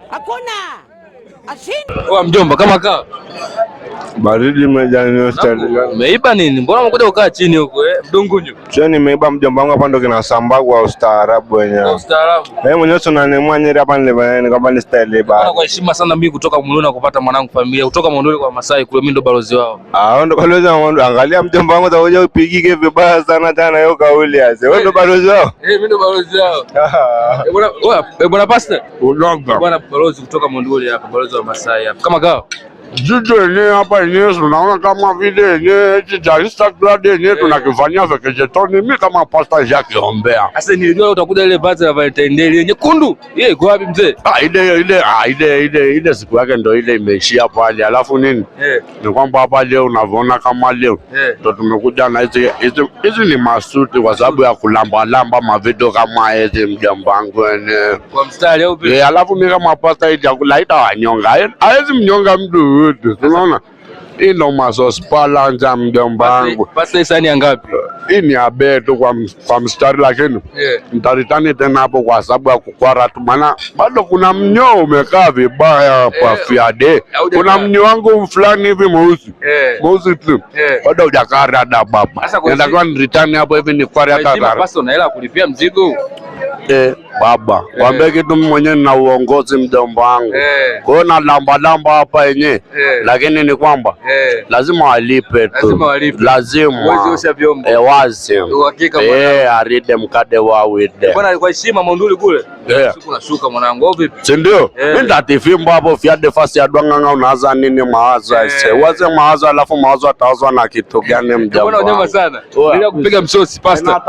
Hakuna. Asini. Kwa mjomba kama kaa. Baridi mejani style. Umeiba nini? Mbona umekuja ukaa chini huko mdungunyo? Sio nimeiba mjomba wangu hapa ndo kinasambaa kwa ustaarabu wenyewe. Ustaarabu. Mwenyewe tunanemwa nyeri hapa nilivyo kama ni style bana. Kwa heshima sana mimi kutoka Monduli kupata mwanangu familia kutoka Monduli kwa Masai kule mimi ndo balozi wao. Ndo balozi wao. Angalia mjomba wangu atakuja upigike vibaya sana tena hiyo kauli yake. Wewe ndo balozi wao? Mimi ndo balozi wao. Bwana pastor. Bwana balozi kutoka Monduli hapa, balozi wa Masai hapa. Kama kao Jicho yenyewe hapa yenyewe tunaona kama vile yenyewe cha Instagram yenyewe tunakifanyia vegetoni. Mimi kama pasta Jacques Ombea. Sasa nilijua utakuja ile vazi la Valentine Day nyekundu. Yeye iko wapi mzee? Ile siku yake ndio ile imeishia pale. Alafu nini? Ni kwamba hapa leo unavyoona kama leo ndio tumekuja na hizi ni masuti kwa sababu ya kulamba mavideo kama hizi mjomba wangu yenyewe. Kwa mstari au vipi? Alafu mimi kama pasta hii chakula itawanyonga. Hawezi mnyonga mtu. Tunaona hii ndo masospala nja mjomba wangu. Pasta isani ngapi? Hii ni abe tu kwa mstari lakini nitaritani tena hapo kwa sababu ya kukwara tu, maana bado kuna mnyoo umekaa vibaya kwa fiade. Kuna mnyoo wangu fulani hivi mweusi tu bado hujakara da baba. Nitakuwa niritani hapo hivi ni kwari hata dara. Pasta una hela kulipia mzigo? Baba kwambie kitu mimi mwenyewe na uongozi mjomba wangu. Kwa hiyo na lamba hapa yenyewe lakini ni kwamba lazima walipe tu. Lazima osha vyombo. Wazi. Uhakika mwanangu. Aride mkade wa wide. Bwana kwa heshima Monduli kule. Siku nashuka mwanangu. Vipi? Si ndio? Mimi ndatifimba hapo fiade fasi ya dwanganga unaanza nini mawazo aise. Waze mawazo alafu mawazo ataozwa na kitu gani mjomba. Bwana unyama sana. Bila kupiga msosi pasta.